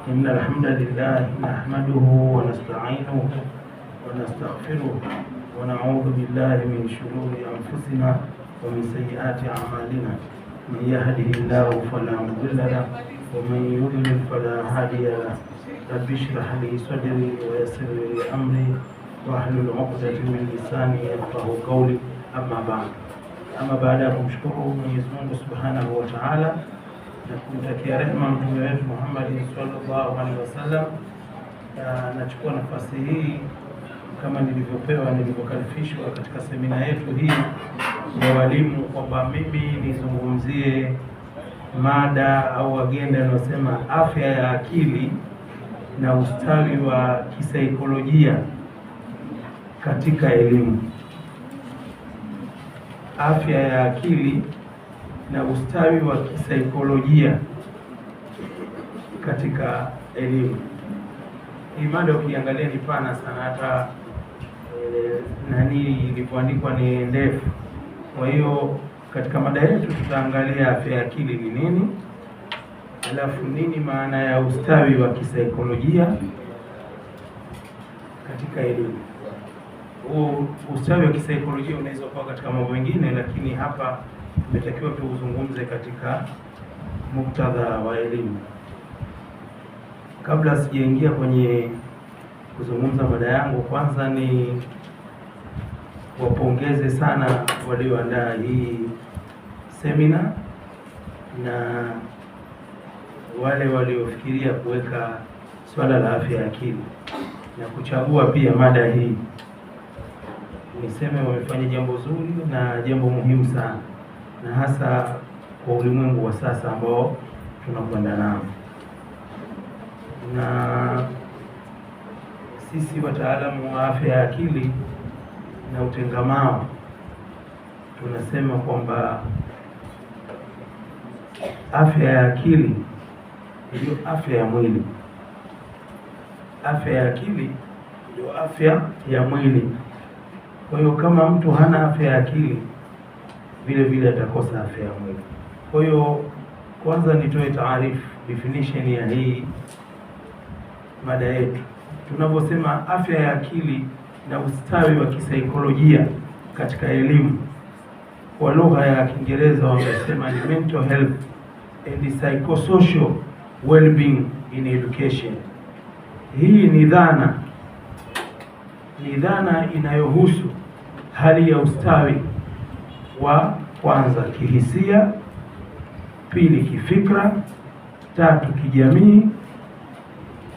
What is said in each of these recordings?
إن الحمد لله نحمده ونستعينه ونستغفره ونعوذ بالله من شرور أنفسنا ومن سيئات أعمالنا. من يهده الله فلا مضل له ومن يضلل فلا هادي له. رب اشرح لي صدري ويسر لي أمري واحلل عقدة من لساني يفقهوا قولي. Ama baada ya kumshukuru Mwenyezi Mungu Subhanahu wa Ta'ala na kumtakia rehema mtume wetu Muhammad sallallahu alaihi wasallam, nachukua nafasi hii kama nilivyokaribishwa katika semina yetu hii ya walimu kwamba mimi nizungumzie mada au agenda inayosema afya ya akili na ustawi wa kisaikolojia katika elimu. Afya ya akili na ustawi wa kisaikolojia katika elimu. Hii mada ukiangalia ni pana sana, hata ilipoandikwa ni ndefu. Kwa hiyo katika mada yetu tutaangalia afya ya akili ni nini, alafu nini maana ya ustawi wa kisaikolojia katika elimu. Ustawi wa kisaikolojia unaweza kuwa katika mambo mengine, lakini hapa tumetakiwa tuuzungumze katika muktadha wa elimu. Kabla sijaingia kwenye kuzungumza mada yangu, kwanza ni wapongeze sana walioandaa hii semina na wale waliofikiria kuweka swala la afya ya akili na kuchagua pia mada hii. Niseme wamefanya jambo zuri na jambo muhimu sana, na hasa kwa ulimwengu wa sasa ambao tunakwenda nao. Na sisi wataalamu wa afya ya akili na utengamao tunasema kwamba afya ya akili ndio afya ya mwili. Afya ya akili ndio afya ya mwili. Kwa hiyo kama mtu hana afya ya akili, vile vile atakosa afya ya mwili. Kwa hiyo kwanza nitoe taarifu, definition ya hii mada yetu. Tunaposema afya ya akili na ustawi wa kisaikolojia katika elimu, kwa lugha ya Kiingereza wamesema ni mental health and psychosocial well-being in education. Hii ni dhana inayohusu hali ya ustawi wa kwanza kihisia, pili kifikra, tatu kijamii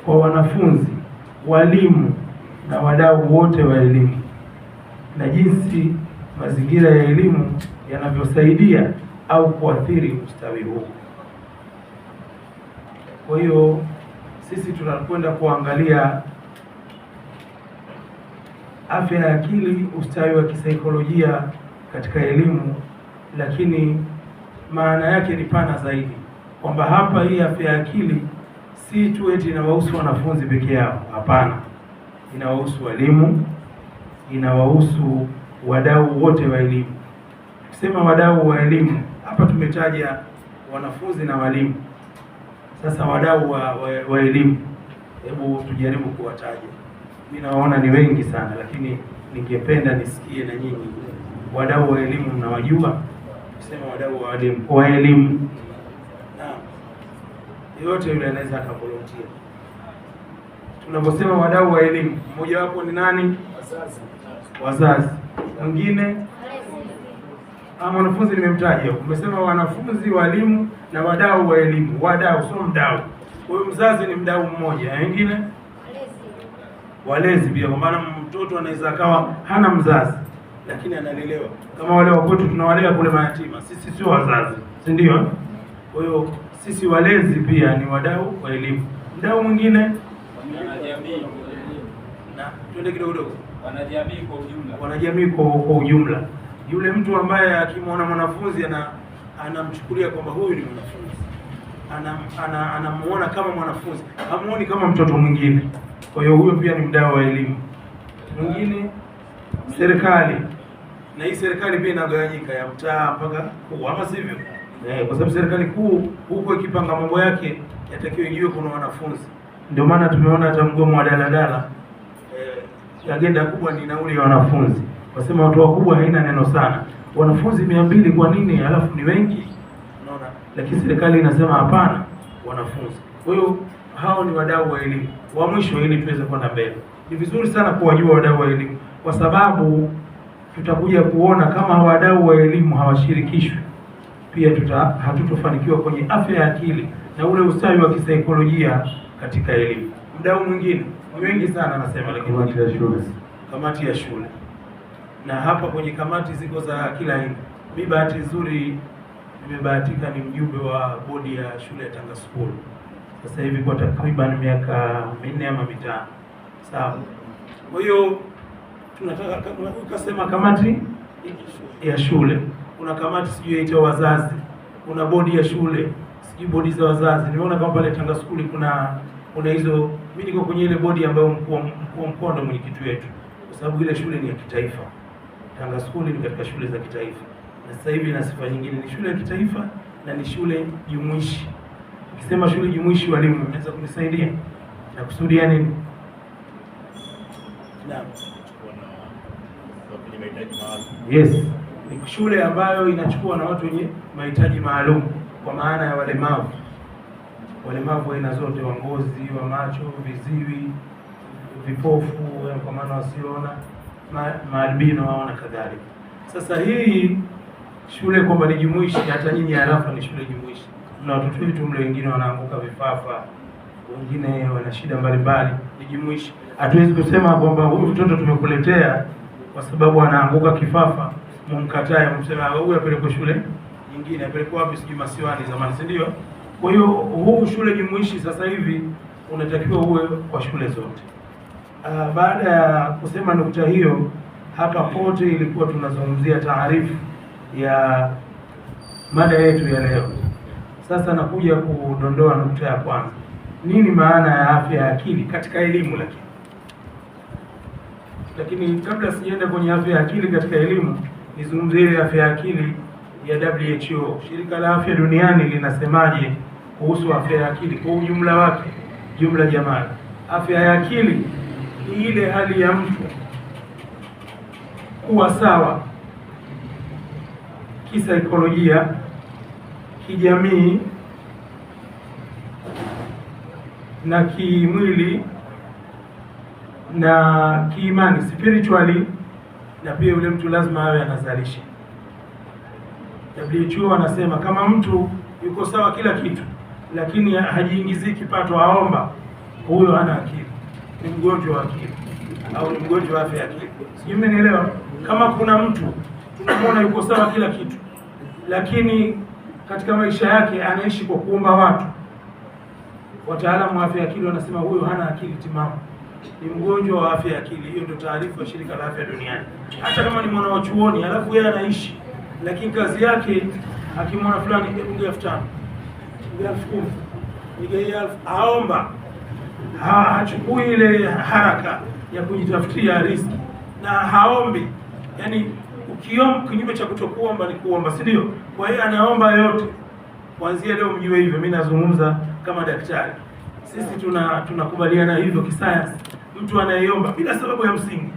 kwa wanafunzi, walimu na wadau wote wa elimu, na jinsi mazingira ya elimu yanavyosaidia au kuathiri ustawi huu. Kwa hiyo sisi tunakwenda kuangalia afya ya akili, ustawi wa kisaikolojia katika elimu, lakini maana yake ni pana zaidi, kwamba hapa hii afya ya akili si tu eti inawahusu wanafunzi peke yao. Hapana, inawahusu walimu, inawahusu wadau wote wa elimu. Kusema wadau wa elimu, hapa tumetaja wanafunzi na walimu. Sasa wadau wa elimu, hebu tujaribu kuwataja. Mimi naona ni wengi sana, lakini ningependa nisikie na nyinyi wadau wa elimu mnawajua. Kusema wadau wa elimu, naam, yote yule anaweza akavolunteer. Tunaposema wadau wa elimu, mmoja wapo ni nani? Wazazi. Mwingine wanafunzi, nimemtaja. Umesema wanafunzi, walimu na wadau wa elimu. Wadau sio mdau. Kwa hiyo mzazi ni mdau mmoja. Wengine walezi pia, kwa maana mtoto anaweza akawa hana mzazi lakini analelewa. Kama wale wakwetu tunawalea kule mayatima, sisi sio wazazi, si ndio? Kwa hiyo sisi walezi pia ni wadau wa elimu. Mdau mwingine wanajamii, na twende kidogo, wanajamii kwa ujumla. Yule mtu ambaye akimwona mwanafunzi anamchukulia kwamba huyu ni mwanafunzi, anamuona kama mwanafunzi, hamuoni kama mtoto mwingine. Kwa hiyo huyo pia ni mdau wa elimu. Mwingine serikali, na hii serikali pia inagawanyika ya mtaa mpaka kwa, ama sivyo? Kwa sababu serikali kuu huko ikipanga mambo yake yatakiwa ijue kuna wanafunzi. Ndio maana tumeona hata mgomo wa daladala, agenda kubwa ni nauli ya wanafunzi. Wasema watu wakubwa haina neno sana, wanafunzi 200 kwa nini halafu ni wengi, unaona? Lakini serikali inasema hapana, wanafunzi. Kwa hiyo hao ni wadau wa elimu wa mwisho, ili tuweze kwenda mbele. Ni vizuri sana kuwajua wadau wa elimu, kwa sababu tutakuja kuona kama wadau wa elimu hawashirikishwi, pia hatutofanikiwa kwenye afya ya akili na ule ustawi wa kisaikolojia katika elimu. Mdau mwingine wengi sana anasema, lakini kamati ya shule, na hapa kwenye kamati ziko za kila aina. Mimi bahati nzuri nimebahatika ni mjumbe wa bodi ya shule ya Tanga School sasa hivi kwa takriban miaka 4 ama 5, sawa. Kwa hiyo tunataka ukasema kamati ya shule, kuna kamati sijui yaitwa wazazi, kuna bodi ya shule, sijui bodi za wazazi. Nimeona kama pale Tanga School kuna hizo. Mimi niko kwenye ile bodi ambayo mkuu wa mkoa ndo mwenyekiti wetu, kwa sababu ile shule ni ya kitaifa. Tanga School ni katika shule za kitaifa, na sasa hivi na sifa nyingine, ni shule ya kitaifa na ni shule jumuishi. Ukisema shule jumuishi, walimu mnaweza kunisaidia na kusudia nini? Naam, yes, ni shule ambayo inachukua na watu wenye mahitaji maalum, kwa maana ya walemavu aina zote, wa ngozi, wa macho, viziwi, vipofu, kwa maana wasioona, maalbino hao na kadhalika. Sasa hii shule kwamba ni jumuishi, hata nyinyi Arafa ni shule jumuishi. Na watoto wetu mle wengine wanaanguka vifafa, wengine wana shida mbalimbali, ni jumuishi. Hatuwezi kusema kwamba huyu mtoto tumekuletea kwa sababu anaanguka kifafa mumkatae, msema huyu apelekwe shule nyingine, apelekwe wapi, sijui Masiwani zamani, si ndio? Kwa hiyo huu shule jumuishi sasa hivi unatakiwa uwe kwa shule zote. Baada ya kusema nukta hiyo, hapa pote ilikuwa tunazungumzia taarifu ya mada yetu ya leo. Sasa nakuja kudondoa nukta ya kwanza. Nini maana ya afya ya akili katika elimu? Lakini kabla sijaenda kwenye afya ya akili katika elimu, nizungumzie ile afya ya akili ya WHO. Shirika la Afya Duniani linasemaje kuhusu afya ya akili kwa ujumla wake, jumla jamaa? Afya ya akili ni ile hali ya mtu kuwa sawa kisaikolojia, kijamii na kimwili na kiimani, spiritually, na pia yule mtu lazima awe anazalisha. WHO wanasema kama mtu yuko sawa kila kitu lakini hajiingizii kipato, aomba, huyo hana akili, ni mgonjwa wa akili au ni mgonjwa wa afya ya akili. Sijui mmenielewa? Kama kuna mtu tunamwona yuko sawa kila kitu lakini katika maisha yake anaishi kwa kuomba watu, wataalamu wa afya ya akili wanasema huyo hana akili timamu, ni mgonjwa wa afya ya akili. Hiyo ndio taarifa ya Shirika la Afya Duniani. Hata kama ni mwana wa chuoni alafu yeye anaishi, lakini kazi yake akimwona fulani ungea 5,000, ungea 10,000, ungea 1,000, aomba, hachukui ile haraka ya kujitafutia riziki na haombi. Yaani ukiomba, kinyume cha kutokuomba ni kuomba, si ndio? Kwa hiyo anaomba yote. Kuanzia leo mjue hivyo, mimi nazungumza kama daktari. Sisi tunakubaliana hivyo kisayansi. Mtu anayeomba bila sababu ya msingi,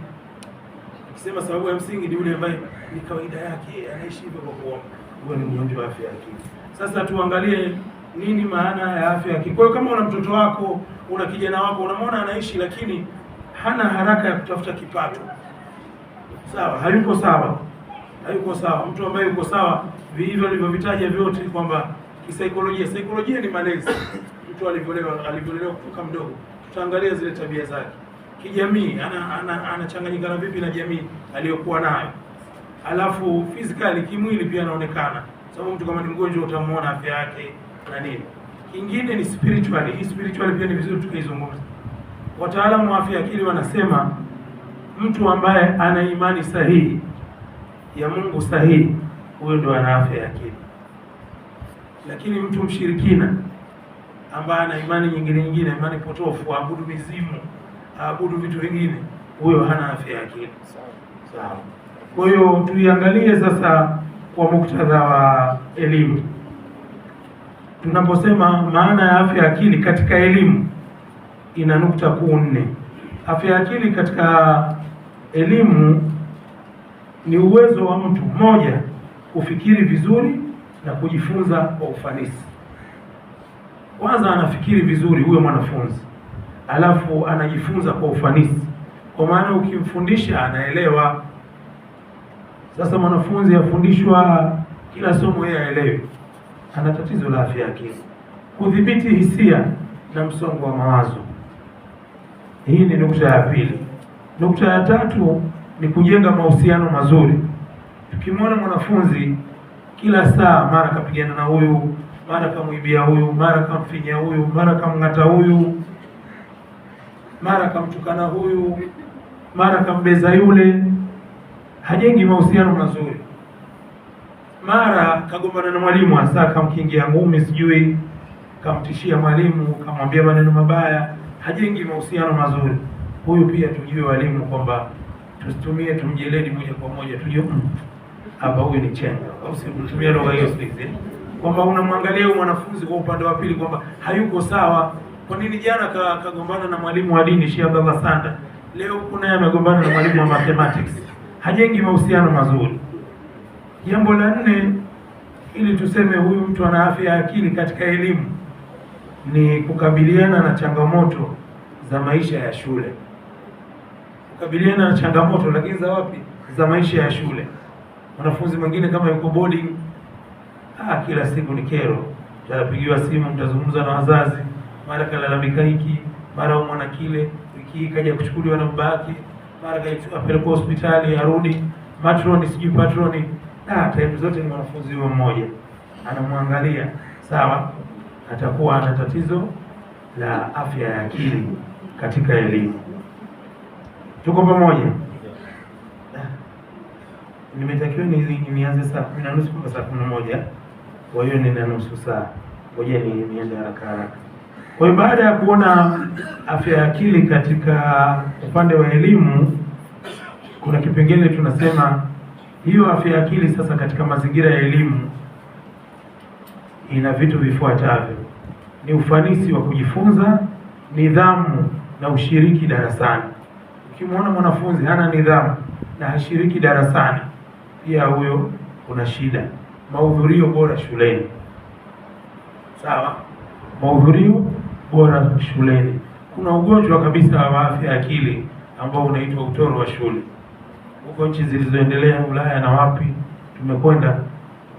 ukisema sababu ya msingi, ni yule ambaye ni kawaida yake anaishi hivyo kwa kuomba, huyo ni mgonjwa wa afya ya akili. Sasa tuangalie nini maana ya afya ya akili. Kwa hiyo kama una mtoto wako, una kijana wako, unamwona anaishi lakini hana haraka ya kutafuta kipato, sawa, hayuko sawa. Mtu ambaye yuko sawa, hivyo alivyovitaja vyote, kwamba saikolojia ni malezi, mtu alivyolelewa kutoka mdogo, tutaangalia zile tabia zake. Kijamii, anachanganyikana vipi na jamii aliyokuwa nayo. Alafu physically, kimwili pia anaonekana, sababu mtu kama ni mgonjwa utamuona afya yake na nini. Kingine ni spiritually. Hii spiritually pia ni vizuri tukaizungumza. Wataalamu wa afya ya akili wanasema mtu ambaye ana imani sahihi ya Mungu sahihi, huyo ndo ana afya ya akili. Lakini mtu mshirikina ambaye ana imani nyingine, imani potofu, aabudu mizimu, aabudu vitu vingine, huyo hana afya ya akili. Sawa. Kwa hiyo tuiangalie sasa kwa muktadha wa elimu. tunaposema maana ya afya ya akili katika elimu ina nukta kuu 4. Afya ya akili katika elimu ni uwezo wa mtu mmoja kufikiri vizuri na kujifunza kwa ufanisi. Kwanza anafikiri vizuri huyo mwanafunzi, alafu anajifunza kwa ufanisi, kwa maana ukimfundisha anaelewa. Sasa mwanafunzi afundishwa kila somo yeye aelewe, ana tatizo la afya ya akili. Kudhibiti hisia na msongo wa mawazo, hii ni nukta ya pili. Nukta ya tatu ni kujenga mahusiano mazuri. Tukimwona mwanafunzi kila saa mara kapigana na huyu, mara kamwibia huyu, mara kamfinya huyu, mara kamng'ata huyu, mara kamtukana huyu, mara kambeza yule, hajengi mahusiano mazuri. Mara kagombana na mwalimu, hasa kamkingia ngumi, sijui kamtishia mwalimu, kamwambia maneno mabaya, hajengi mahusiano mazuri. Huyu pia tujue walimu kwamba tusitumie tumjeledi moja kwa moja, tujue hapa huyu ni chenga, au usitumie lugha hiyo sisi, kwamba unamwangalia huyu mwanafunzi kwa upande wa pili kwamba hayuko sawa. Kwa nini jana kagombana na mwalimu wa dini Sheikh Abdallah Sanda, leo kuna yeye amegombana na mwalimu wa mathematics? Hajengi mahusiano mazuri. Jambo la 4, ili tuseme huyu mtu ana afya ya akili katika elimu, ni kukabiliana na changamoto za maisha ya shule. Kukabiliana na changamoto, lakini za wapi? Za maisha ya shule. Mwanafunzi mwingine kama yuko boarding, kila siku ni kero, atapigiwa simu, mtazungumza na wazazi, mara kalalamika hiki, mara umwana kile, wiki hii kaja kuchukuliwa na babake, mara kapelekwa hospitali arudi, matroni sijui patroni. Time zote ni mwanafunzi huyo mmoja anamwangalia, sawa, atakuwa ana tatizo la afya ya akili katika elimu. Tuko pamoja? Nimetakiwa nianze saa 10:30 mpaka saa 11, kwa hiyo nina nusu saa. Ngoja niende haraka. Kwa hiyo baada ya kuona afya ya akili katika upande wa elimu, kuna kipengele tunasema hiyo afya ya akili sasa katika mazingira ya elimu ina vitu vifuatavyo: ni ufanisi wa kujifunza, nidhamu na ushiriki darasani. Ukimwona mwanafunzi hana nidhamu na hashiriki darasani, pia huyo kuna shida. Mahudhurio bora shuleni, sawa, mahudhurio bora shuleni. Kuna ugonjwa kabisa wa afya ya akili ambao unaitwa utoro wa shule. Huko nchi zilizoendelea Ulaya na wapi tumekwenda,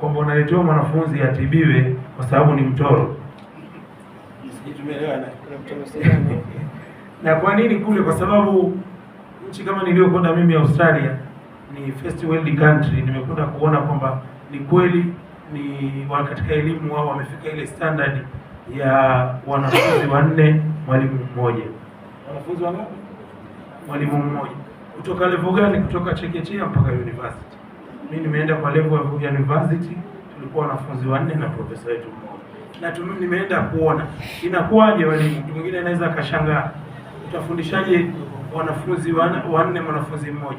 kwamba unaletewa mwanafunzi atibiwe kwa sababu ni mtoro. Tumeelewana? Na kwa nini kule? Kwa sababu nchi kama niliyokwenda mimi Australia, ni first world country, nimekwenda kuona kwamba ni kweli ni katika elimu wao wamefika ile standard ya wanafunzi 4 mwalimu mmoja. Wanafunzi wangapi? Mwalimu mmoja. Kutoka level gani? Kutoka chekechea mpaka university. Mimi nimeenda kwa level ya university, tulikuwa wanafunzi 4 na profesa wetu mmoja. Na nimeenda kuona inakuwaje walimu. Mtu mwingine anaweza akashangaa, utafundishaje wanafunzi 4 mwanafunzi mmoja?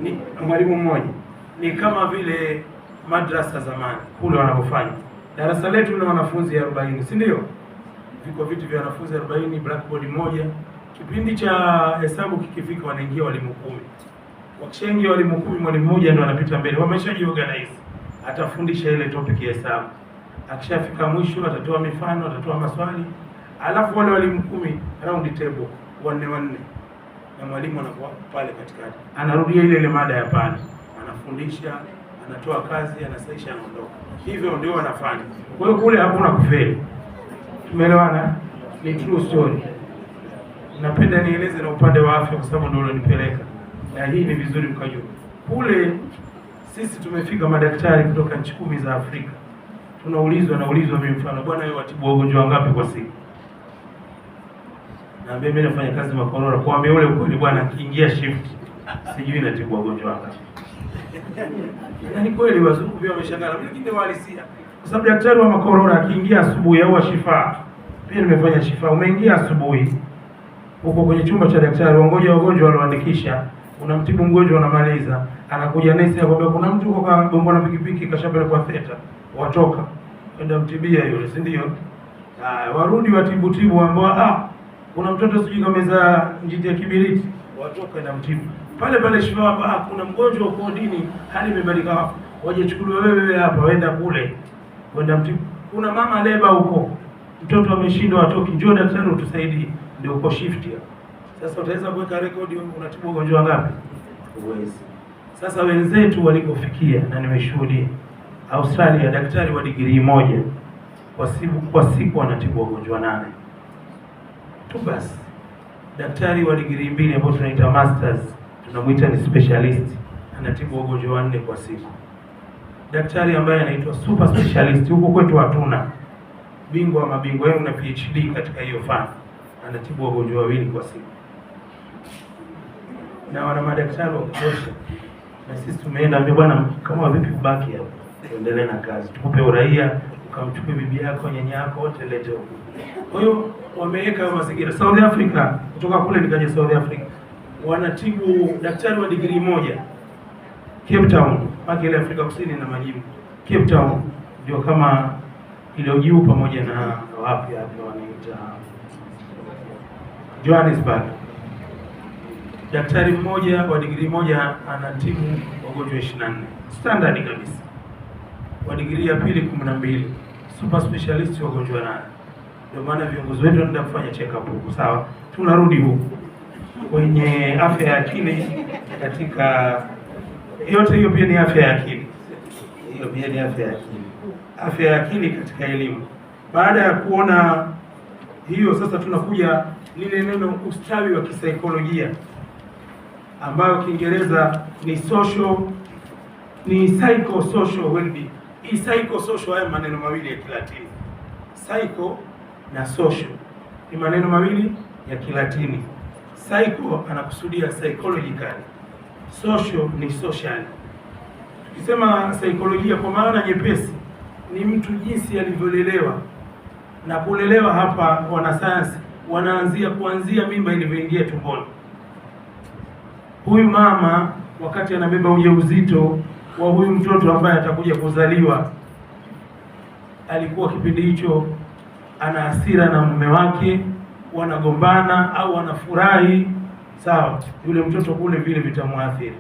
Ni mwalimu mmoja. Ni kama vile madrasa zamani kule wanavyofanya. Darasa letu lina wanafunzi 40, si ndio? Viko viti vya wanafunzi 40, blackboard moja. Kipindi cha hesabu kikifika wanaingia walimu 10. Wakishaingia walimu 10, mwalimu mmoja ndo anapita mbele. Wameshajiorganize. Atafundisha ile topic ya hesabu. Akishafika mwisho atatoa mifano, atatoa maswali. Alafu wale walimu 10 round table 4 na mwalimu anakuwa pale katikati. Anarudia ile mada ya pale. Anafundisha, anatoa kazi, anasaisha, anaondoka. Hivyo ndio wanafanya. Kwa hiyo kule hakuna kufeli. Tumeelewana? Ni true story. Napenda nieleze na upande wa afya kwa sababu ndio unanipeleka. Na hii ni vizuri mkajua. Kule sisi tumefika madaktari kutoka nchi 10 za Afrika. Naulizwa mimi mfano, bwana wewe watibu wagonjwa wangapi kwa siku? Naambia mimi nafanya kazi Makorora. Kuambia ule ukweli bwana, akiingia shift sijui natibu wagonjwa wangapi. Na ni kweli wazungu pia wameshangaa, lakini ndio walisia. Kwa sababu daktari wa Makorora akiingia asubuhi au Shifa, pia nimefanya Shifa, umeingia asubuhi huko kwenye chumba cha daktari, wagonjwa walioandikisha, unamtibu mgonjwa, unamaliza, anakuja nesi akwambia kuna mtu huko kagombana na pikipiki kashapelekwa theta, watoka. kwenda mtibia yule, si ndio? Warudi watibu ambao kuna mtoto sijui kameza njiti ya kibiriti, watoka na mtibu pale pale Shifa. Kuna mgonjwa uko dini, hali imebadilika, hapo waje chukuliwa wewe hapa, waenda kule, kwenda mtibu. Kuna mama leba huko, mtoto ameshindwa atoki, njoo daktari utusaidie, ndio uko shift hapo. Sasa utaweza kuweka rekodi unatibu ugonjwa ngapi? Uwezi. Sasa wenzetu walikofikia, na nimeshuhudia Australia, daktari wa degree 1 kwa siku wanatibu wagonjwa 8 tu basi. Daktari wa degree 2 ambao tunaita masters, tunamuita ni specialist, anatibu wagonjwa 4 kwa siku. Daktari ambaye anaitwa super specialist, huko kwetu hatuna, bingwa wa mabingwa, yeye una PhD katika hiyo fani, anatibu wagonjwa 2 kwa siku, na wana madaktari wa kutosha. Na sisi tumeenda ambia, bwana, kama vipi kubaki hapa, tuendelee na kazi, tukupe uraia, ukamchukue bibi yako, nyanya yako, wote lete huko. Kwa hiyo wameweka mazingira. South Africa, kutoka kule nikaja South Africa, wanatibu daktari wa degree 1 Cape Town, mpaka ile Afrika Kusini na majimbo. Cape Town ndio kama ile juu, pamoja na wapi hapo wanaita Johannesburg. Daktari mmoja wa degree 1 anatibu wagonjwa 24, standard kabisa. Wa degree ya pili 12, super specialist wagonjwa 8. Ndio maana viongozi wetu wanaenda kufanya check up huko. Sawa, tunarudi huko kwenye afya ya akili. Katika yote hiyo pia ni afya ya akili, hiyo pia ni afya ya akili. Afya ya akili katika elimu. Baada ya kuona hiyo, sasa tunakuja lile neno ustawi wa kisaikolojia, ambayo Kiingereza ni social, ni psychosocial well-being. Hii psychosocial, haya maneno mawili ya Kilatini. Psycho na social ni maneno mawili ya Kilatini. Psycho anakusudia psychological, social ni social. Tukisema psycholojia kwa maana nyepesi, ni mtu jinsi alivyolelewa. Na kulelewa hapa, wanasayansi wanaanzia kuanzia mimba ilivyoingia tumboni. Huyu mama wakati anabeba ujauzito wa huyu mtoto ambaye atakuja kuzaliwa, alikuwa kipindi hicho ana hasira na mume wake, wanagombana au wanafurahi, sawa, yule mtoto kule vile vitamwathiri,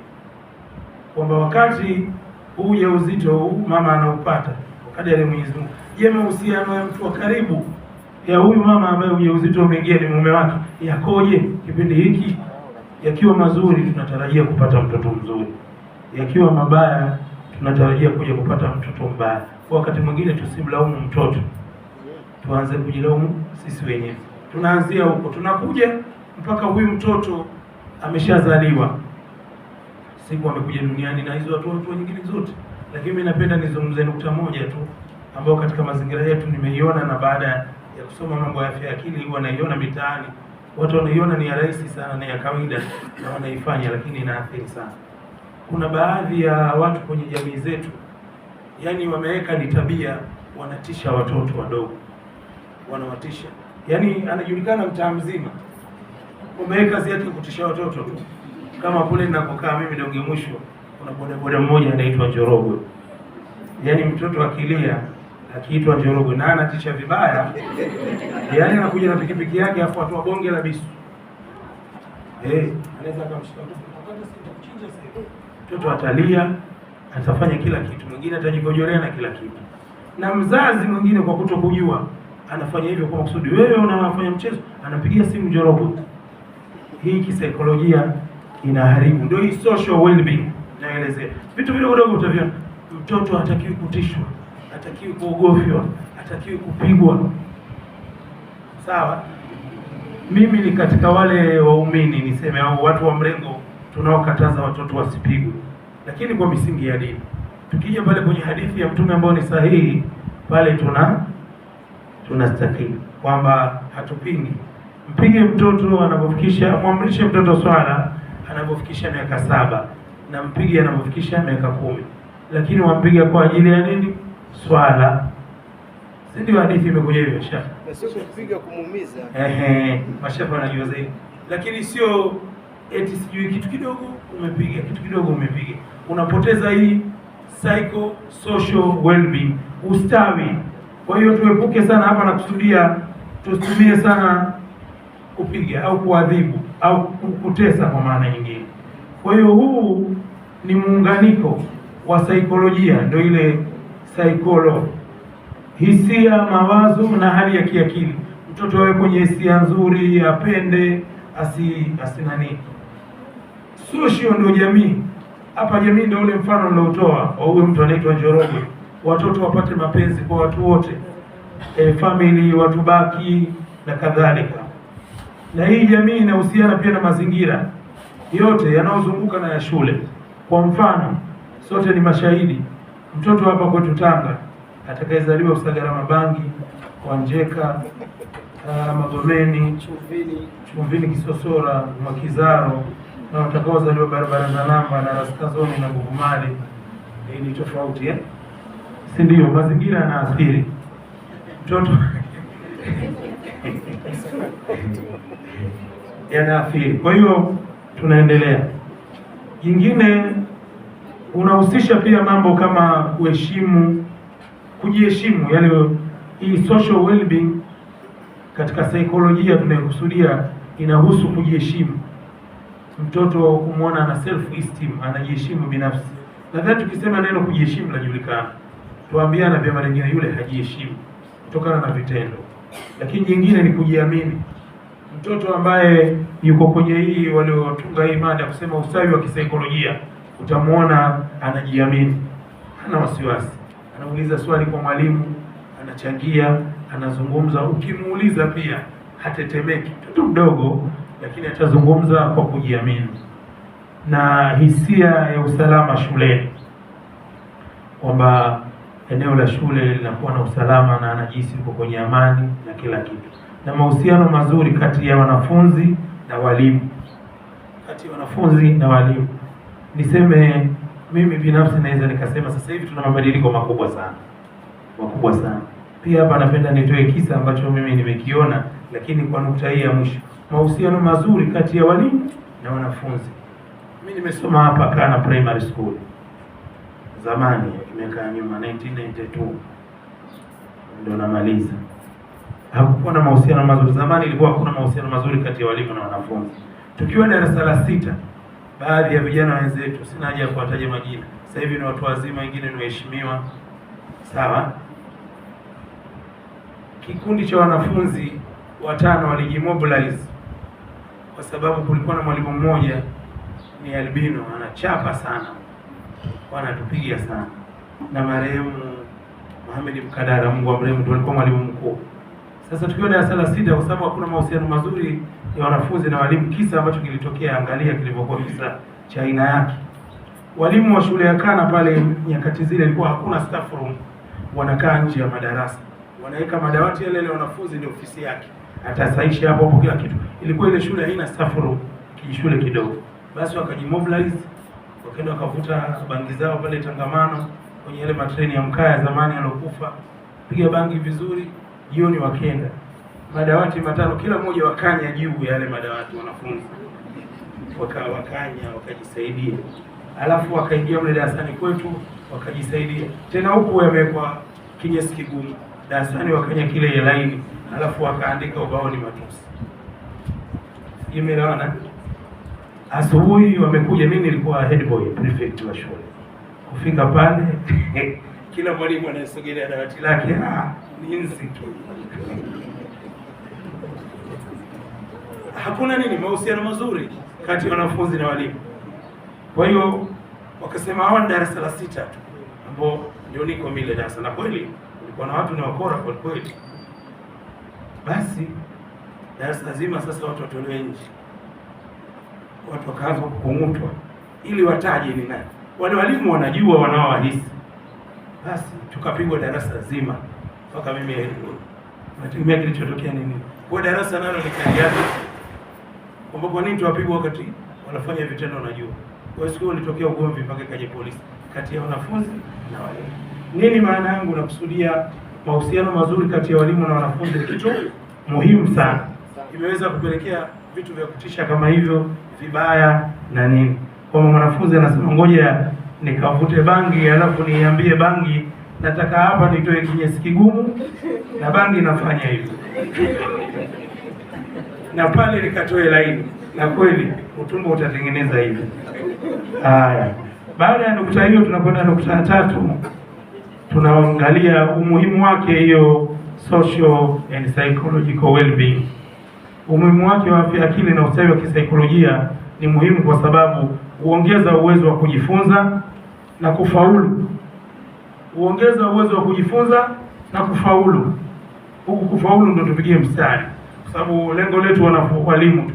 kwamba wakati huu ujauzito huu mama anaupata wakati ya Mwenyezi Mungu. Je, mahusiano ya mtu wa karibu ya huyu mama ambaye ujauzito umeingia ni mume wake yakoje kipindi hiki? Yakiwa mazuri, tunatarajia kupata mtoto mzuri. Yakiwa mabaya, tunatarajia kuja kupata mtoto mbaya. Kwa wakati mwingine tusimlaumu mtoto, tuanze kujilaumu sisi wenyewe. Tunaanzia huko, tunakuja mpaka huyu mtoto ameshazaliwa, siku amekuja duniani na hizo watu nyingine zote. Lakini mimi napenda nizungumze nukta moja tu ambayo katika mazingira yetu nimeiona, na baada ya kusoma mambo ya afya ya akili huwa naiona mitaani. Watu wanaiona ni ya rahisi sana na ya kawaida na wanaifanya, lakini inaathiri sana. Kuna baadhi ya watu kwenye jamii zetu, yani wameweka ni tabia, wanatisha watoto wadogo, wanawatisha. Yani anajulikana mtaa mzima, umeweka kazi yake kutisha watoto tu. Kama kule ninakokaa mimi Donge Mwisho, kuna bodaboda mmoja anaitwa Njorogo. Yani mtoto akilia akiitwa Njorogo na anatisha vibaya. Yani anakuja na pikipiki yake afu atoa bonge la bisu. Anaweza akamshika mtoto, atalia, atafanya kila kitu, mwingine atajikojolea na kila kitu. Na mzazi mwingine kwa kutokujua anafanya hivyo kwa makusudi. Wewe unafanya mchezo, anapigia simu Njorogo. Hii kisaikolojia inaharibu. Ndio hii social well-being naelezea. Vitu vile vidogo utaviona. Mtoto hatakiwi kutishwa, hatakiwi kuogofywa, hatakiwi kupigwa. Sawa? Mimi ni katika wale waumini niseme, au watu wa mrengo tunaokataza watoto wasipigwe, lakini kwa misingi ya dini. Tukija pale kwenye hadithi ya Mtume ambayo ni sahihi, pale tunastahili kwamba hatupingi. Mpige mtoto anapofikisha, muamrishe mtoto swala anapofikisha miaka 7 na mpige anapofikisha miaka 10. Lakini wampiga kwa ajili ya nini? Swala. Si ndio hadithi imekuja hivyo shaka? Na sio kupiga kumuumiza. Mashafa wanajua zaidi. Lakini sio eti sijui kitu kidogo umepiga, kitu kidogo umepiga. Unapoteza hii psycho social well-being, ustawi Kwa hiyo tuepuke sana hapa, na kusudia tusitumie sana kupiga au kuadhibu au kutesa kwa maana nyingine. Kwa hiyo huu ni muunganiko wa saikolojia, ndio ile saikolo, hisia, mawazo na hali ya kiakili. Mtoto awe kwenye hisia nzuri, apende, nani. Social ndio jamii. Hapa jamii ndio ule mfano nilotoa wa huyo mtu anaitwa Njoroge. Watoto wapate mapenzi kwa watu wote, family, watu baki na kadhalika. Na hii jamii inahusiana pia na mazingira yote yanayozunguka na ya shule. Kwa mfano, sote ni mashahidi, mtoto hapa kwetu Tanga atakayezaliwa Usagara, Mabangi, Wanjeka, Magomeni, Chumvini, Kisosora, Mwakizaro, na watakaozaliwa barabara za Namba na Raskazoni na Nguvumali, ni tofauti si ndio? Mazingira yanaathiri mtoto yanaathiri. Kwa hiyo tunaendelea. Jingine unahusisha pia mambo kama kuheshimu, kujiheshimu, yani hii social well-being katika saikolojia tunayokusudia inahusu kujiheshimu. Mtoto kumwona ana self esteem, anajiheshimu binafsi. Nadhani tukisema neno kujiheshimu lajulikana, tuambiana vyema lingine yule hajiheshimu kutokana na vitendo. Lakini jingine ni kujiamini. Mtoto ambaye yuko kwenye hii waliotunga hii mada kusema ustawi wa kisaikolojia, utamwona anajiamini, hana wasiwasi, anauliza swali kwa mwalimu, anachangia, anazungumza. Ukimuuliza pia hatetemeki, mtoto mdogo lakini atazungumza kwa kujiamini. Na hisia ya usalama shuleni, kwamba eneo la shule linakuwa na usalama na anajihisi yuko kwenye amani na kila kitu. Na mahusiano mazuri kati ya wanafunzi na walimu, Niseme mimi binafsi naweza nikasema sasa hivi tuna mabadiliko makubwa sana. Pia hapa napenda nitoe kisa ambacho mimi nimekiona, lakini kwa nukta hii ya mwisho, mahusiano mazuri kati ya walimu na wanafunzi. Mimi nimesoma hapa Kana Primary School zamani, miaka ya nyuma 1992 ndio namaliza. Hakukuwa na mahusiano mazuri zamani, ilikuwa hakuna mahusiano mazuri kati ya walimu na wanafunzi. Tukiwa darasa la 6, baadhi ya vijana wenzetu, sina haja ya kuwataja majina, sasa hivi ni watu wazima, wengine ni waheshimiwa, sawa, kikundi cha wanafunzi 5 walijimobilize kwa sababu kulikuwa na mwalimu mmoja ni albino, anachapa sana, wanatupigia sana, na marehemu Mohamed Mkadara, Mungu amrehemu, ndio alikuwa mwalimu mkuu. Sasa tukiwa darasa la 6, kwa sababu hakuna mahusiano mazuri ya wanafunzi na walimu, kisa ambacho kilitokea, angalia kilivyokuwa kisa cha aina yake. Walimu wa shule ya Kana pale nyakati zile ilikuwa hakuna staff room, wanakaa nje ya madarasa, wanaweka madawati yale wanafunzi ndio ofisi yake, atasaisha hapo kila kitu. Ilikuwa ile shule haina staff room, kijishule kidogo. Basi wakajimobilize, wakaenda wakavuta bangi zao pale Tangamano kwenye ile matreni ya mkaa ya zamani alokufa, piga bangi vizuri. Jioni wakenda madawati 5 kila mmoja wakanya juu ya yale madawati, wanafunzi wakanya wakajisaidia, alafu wakaingia mle darasani kwetu wakajisaidia tena, huku yamewekwa kinyesi kigumu darasani, wakanya kile laini, alafu wakaandika ubaoni matusi. Imeelewana? Asubuhi wamekuja, mimi nilikuwa head boy prefect wa shule, kufika pale kila mwalimu anasogelea dawati lake, ni nzi tu. Hakuna mahusiano mazuri kati ya wanafunzi na walimu. Kwa hiyo wakasema hawa ni darasa la 6 tu ambao ndio niko mile darasa, na kweli kulikuwa na watu ni wakora kwa kweli. Basi darasa zima sasa watu watolewe nje, watu wakaanza kukung'utwa ili wataje ni nani. Wale walimu wanajua, wanaowahisi. Basi tukapigwa darasa zima mpaka mimi nategemea kilichotokea nini. Kwa darasa nalo nikaliaje, kwamba kwa nini tuwapigwa wakati wanafanya vitendo najua. Kwa hiyo siku ulitokea ugomvi mpaka kaje polisi kati ya wanafunzi na walimu. Nini maana yangu? Nakusudia mahusiano mazuri kati ya walimu na wanafunzi ni kitu muhimu sana. Imeweza kupelekea vitu vya kutisha kama hivyo vibaya na nini. Kwa mwanafunzi anasema ngoja nikavute bangi alafu niambie bangi nataka hapa nitoe kinyesi kigumu na bangi nafanya hivyo, na pale nikatoe laini, na kweli utumbo utatengeneza hivyo. Haya, baada ya nukta hiyo tunakwenda nukta ya tatu. Tunaangalia umuhimu wake hiyo social and psychological well-being. Umuhimu wake wa afya akili na ustawi wa kisaikolojia ni muhimu kwa sababu huongeza uwezo wa kujifunza na kufaulu. Huongeza uwezo wa kujifunza na kufaulu. Huku kufaulu ndio tupigie mstari, kwa sababu lengo letu walimu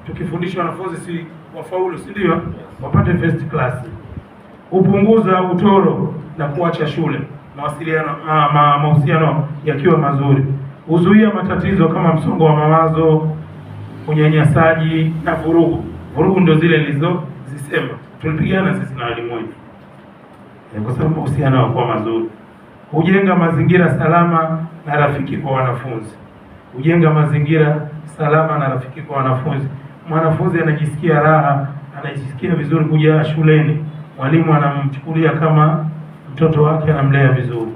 tukifundisha wanafunzi si wafaulu, si ndio? Wapate first class. Hupunguza utoro na kuacha shule, mahusiano yakiwa mazuri. Huzuia matatizo kama msongo wa mawazo, unyanyasaji na vurugu. Vurugu ndio zile nilizozisema, tulipigana sisi na walimu wetu kwa sababu mahusiano yanakuwa mazuri. Hujenga mazingira salama na rafiki kwa wanafunzi. Hujenga mazingira salama na rafiki kwa wanafunzi. Mwanafunzi anajisikia raha, anajisikia vizuri kuja shuleni. Mwalimu anamchukulia kama mtoto wake, anamlea vizuri.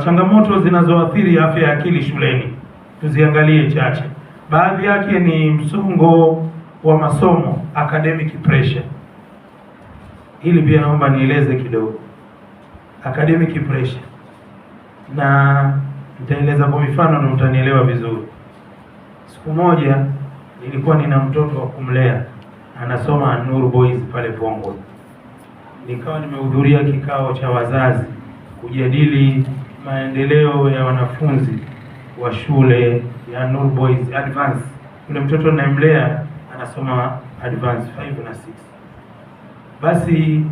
Changamoto zinazoathiri afya ya akili shuleni tuziangalie chache. Baadhi yake ni msongo wa masomo, academic pressure. Hili pia naomba nieleze kidogo. Academic pressure, na nitaeleza kwa mifano na mtanielewa vizuri. Siku moja nilikuwa nina mtoto wa kumlea, anasoma Nuru Boys pale Pongwe. Nikawa nimehudhuria kikao cha wazazi kujadili maendeleo ya wanafunzi wa shule ya Nuru Boys Advance. Yule mtoto ninayemlea anasoma Advance 5 na 6. Basi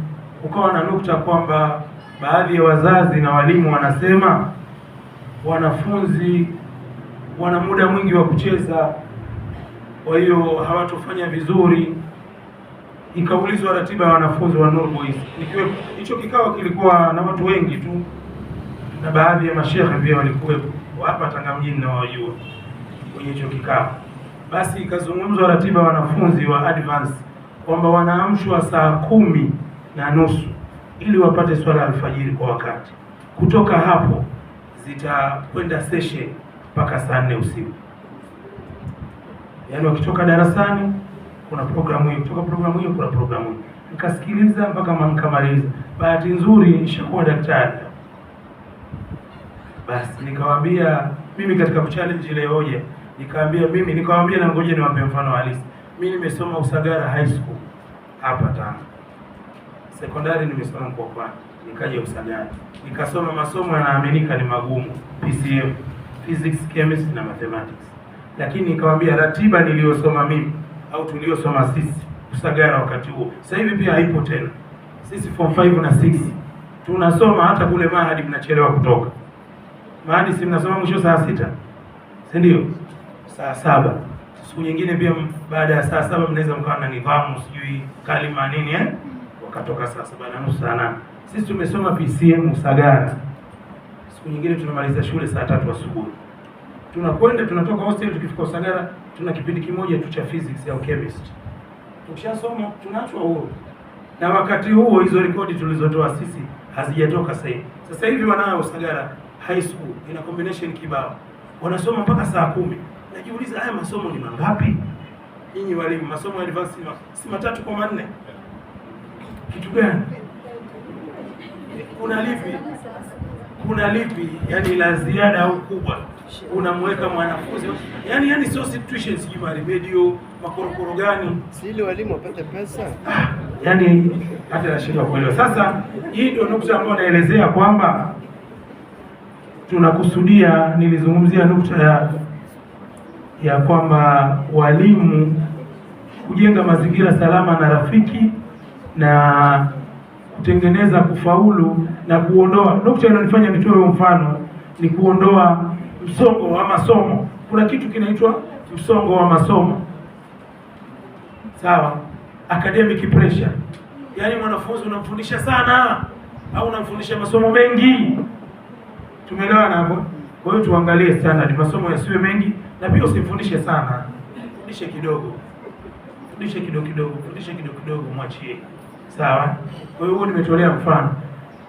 ukawa na nukta kwamba baadhi ya wazazi na walimu wanasema wanafunzi wana muda mwingi wa kucheza, kwa hiyo hawatofanya vizuri. Ikaulizwa ratiba ya wanafunzi wa Nuru Boys. Hicho kikao kilikuwa na watu wengi tu, na baadhi ya mashehe pia walikuwepo hapa Tanga mjini na wajua kwenye hicho kikao. Basi ikazungumzwa ratiba ya wanafunzi wa Advance kwamba wanaamshwa saa 10:30 ili wapate swala alfajiri kwa wakati. Kutoka hapo zitakwenda session mpaka saa 4 usiku. Yaani wakitoka darasani kuna programu hiyo, kutoka programu hiyo kuna programu hiyo. Nikasikiliza mpaka nikamaliza. Bahati nzuri nishakuwa daktari. Basi nikawaambia mimi katika kuchallenge ile hoja, nikawaambia na ngoja niwape mfano halisi. Mimi nimesoma Usagara High School hapa Tanga. Sekondari nimesoma Mkwakwani, nikaja Usagara. Nikasoma masomo yanaaminika ni magumu, PCM, Physics, Chemistry na Mathematics. Lakini nikawaambia ratiba niliyosoma mimi au tuliyosoma sisi Usagara wakati huo, sasa hivi pia haipo tena. Sisi form 5 na 6 tunasoma, hata kule mahadi mnachelewa kutoka. Mahadi si mnasoma mwisho saa 6, si ndio? Saa 7. Siku nyingine pia baada ya saa 7 mnaweza mkawa na nidhamu, sijui kalima nini wakatoka saa 7:30 saa 8. Sisi tumesoma PCM Usagara. Siku nyingine tunamaliza shule saa 3 asubuhi. Tunatoka hostel, tukifika Usagara tuna kipindi kimoja tu cha physics au chemistry. Tukishasoma tunaachwa huo. Na wakati huo hizo rekodi tulizotoa sisi hazijatoka sasa hivi. Sasa hivi wanao Usagara High School ina combination kibao. Wanasoma mpaka saa 10. Najiuliza haya masomo ni mangapi? Nyinyi walimu, masomo ya advance si 3 kwa 4. Kitu gani? Kuna lipi yani la ziada au kubwa unamweka mwanafunzi? Yani sio situation sijui remedio makorokoro gani, si ile walimu wapate pesa. Yani hata nashindwa kuelewa. Sasa hii ndio nukta ambayo naelezea kwamba tunakusudia, nilizungumzia nukta ya kwamba walimu kujenga mazingira salama na rafiki na kutengeneza kufaulu na kuondoa. Nukta inanifanya nitoe mfano ni kuondoa msongo wa masomo. Kuna kitu kinaitwa msongo wa masomo, sawa? Academic pressure, yaani mwanafunzi unamfundisha sana au unamfundisha masomo mengi. Tumeelewana hapo? Kwa hiyo tuangalie standard, masomo yasiwe mengi na pia usimfundishe sana. Fundishe kidogo. Fundishe kidogo, mwachie. Sawa? Kwa hiyo nimetolea mfano.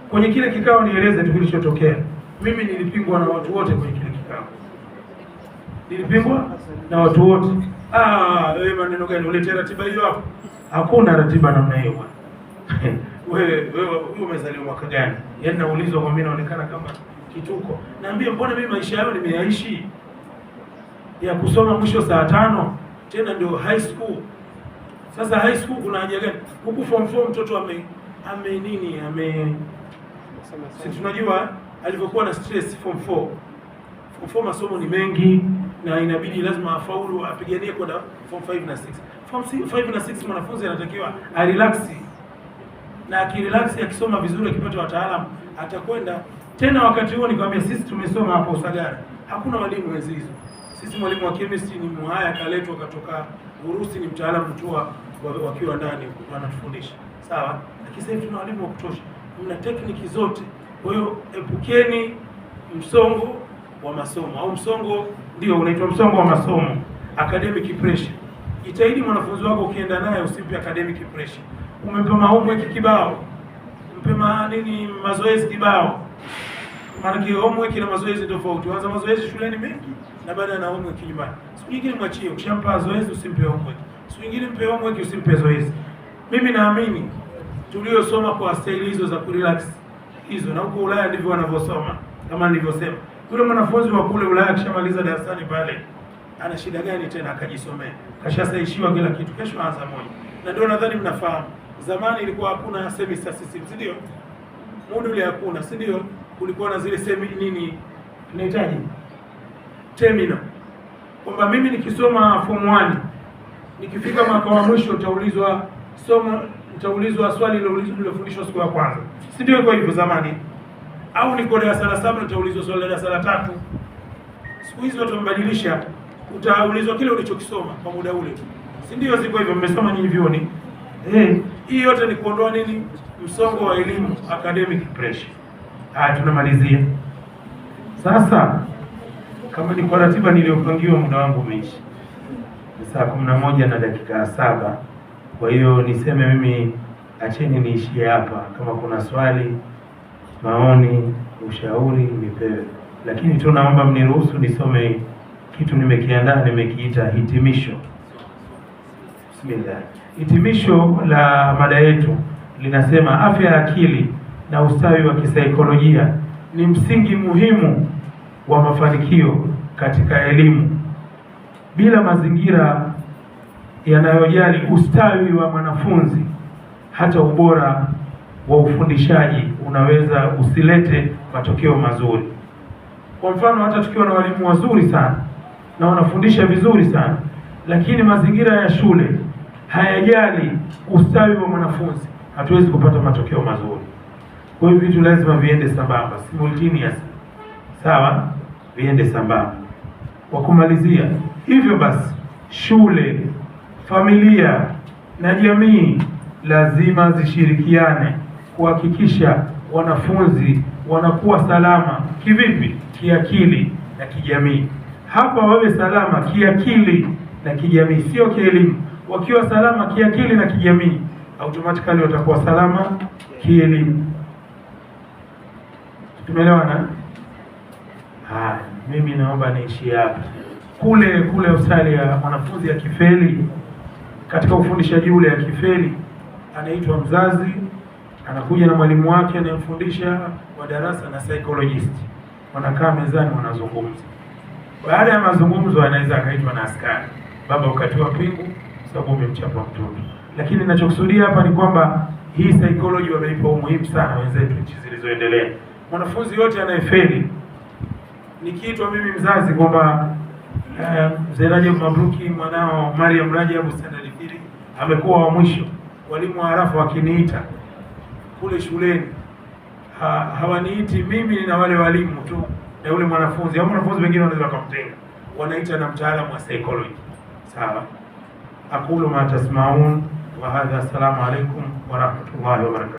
kwenye kile kikao nieleze tu kilichotokea. Mimi nilipingwa na watu wote kwenye kile kikao, nilipingwa na watu wote. Wewe maneno gani? Ulete ratiba hiyo hapo? Hakuna ratiba namna hiyo bwana. Wewe umezaliwa mwaka gani? Yaani naulizwa kwa mimi naonekana kama kituko. Naambia mbona mimi maisha yangu nimeyaishi ya kusoma mwisho saa 5 tena ndio high school. Sasa high school kuna haja gani? Huku form 4 mtoto si tunajua alivyokuwa na stress form 4. Form 4 masomo ni mengi na inabidi lazima afaulu, apiganie kwenda form 5 na 6. Form 5 na 6 mwanafunzi anatakiwa relax, na akirelax akisoma vizuri akipata wataalamu atakwenda tena. Wakati huo nikwambia, sisi tumesoma hapo Usagara, hakuna walimu wenzi hizo. Sisi mwalimu wa chemistry ni Muhaya, kaletwa kutoka Urusi, ni mtaalamu tu wakiwa ndani wanatufundisha, sawa. Lakini sasa tuna walimu wa kutosha, mna tekniki zote. Kwa hiyo epukeni msongo wa masomo, au msongo ndio unaitwa msongo wa masomo, academic pressure. Jitahidi mwanafunzi wako ukienda naye usimpe academic pressure. Umempa homework kibao, mpe mazoezi kibao. Maana homework na mazoezi tofauti. Waanza mazoezi shuleni mengi na baada na homework nyumbani. Siku nyingine mwachie, ukishampa zoezi usimpe homework. Siku nyingine mpe homework usimpe zoezi. Mimi naamini tuliosoma kwa staili hizo za kurelax hizo, na huko Ulaya ndivyo wanavyosoma. Kama nilivyosema, yule mwanafunzi wa kule Ulaya akishamaliza darasani pale, ana shida gani tena akajisomea? Kashasaishiwa kila kitu, kesho anza moja. Na ndio nadhani mnafahamu, zamani ilikuwa hakuna semester system, si ndio? Module hakuna, si ndio? Kulikuwa na zile tunahitaji terminal, kwamba mimi nikisoma form 1 nikifika mwaka wa mwisho nitaulizwa swali lilofundishwa siku ya kwanza, si ndio? Kwa hivyo zamani, au niko darasa la 7 nitaulizwa swali la darasa la 3. Siku hizi watu wamebadilisha, utaulizwa kile ulichokisoma kwa muda ule, si ndio? Siko hivyo, mmesoma nyinyi vioni. Hii yote ni kuondoa msongo wa elimu, academic pressure. Tunamalizia sasa. Kama ni kwa ratiba niliyopangiwa, muda wangu umeisha, ni saa 11 na dakika 7. Kwa hiyo niseme mimi, acheni niishie hapa. Kama kuna swali, maoni, ushauri nipewe, lakini tu naomba mniruhusu nisome kitu nimekiandaa, nimekiita hitimisho. Bismillah. Hitimisho la mada yetu linasema afya ya akili na ustawi wa kisaikolojia ni msingi muhimu wa mafanikio katika elimu. Bila mazingira yanayojali ustawi wa mwanafunzi, hata ubora wa ufundishaji unaweza usilete matokeo mazuri. Kwa mfano, hata tukiwa na walimu wazuri sana na wanafundisha vizuri sana, lakini mazingira ya shule hayajali ustawi wa mwanafunzi, hatuwezi kupata matokeo mazuri. Kwa hiyo vitu lazima viende sambamba, simultaneous, sawa, viende sambamba. Kwa kumalizia, hivyo basi, shule, familia na jamii lazima zishirikiane kuhakikisha wanafunzi wanakuwa salama. Kivipi? Kiakili na kijamii. Hapa wawe salama kiakili na kijamii, sio kielimu. Wakiwa salama kiakili na kijamii, automatically watakuwa salama kielimu. Tumeelewana? Mimi naomba niishie hapa. Kule Australia, mwanafunzi akifeli katika ufundishaji ule, akifeli, anaitwa mzazi, anakuja na mwalimu wake anayemfundisha wa darasa na psychologist, wanakaa mezani, wanazungumza. Baada ya mazungumzo, anaweza akaitwa na askari, baba ukatiwa pingu sababu umemchapa mtoto. Lakini ninachokusudia hapa ni kwamba hii psychology wameipa umuhimu sana wenzetu nchi zilizoendelea. Mwanafunzi yote anayefeli, nikiitwa mimi mzazi kwamba Mzee Rajab Mabruki, mwanao Mariam Rajab standard 3 amekuwa wa mwisho, walimu wa Arafa wakiniita kule shuleni, hawaniiti mimi na wale walimu tu na yule mwanafunzi, au mwanafunzi wengine wanaweza kumtenga, wanaita na mtaalamu wa psychology. Sawa. Aqulu ma tasmaun wa hadha, assalamu alaikum wa rahmatullahi wa barakatuh.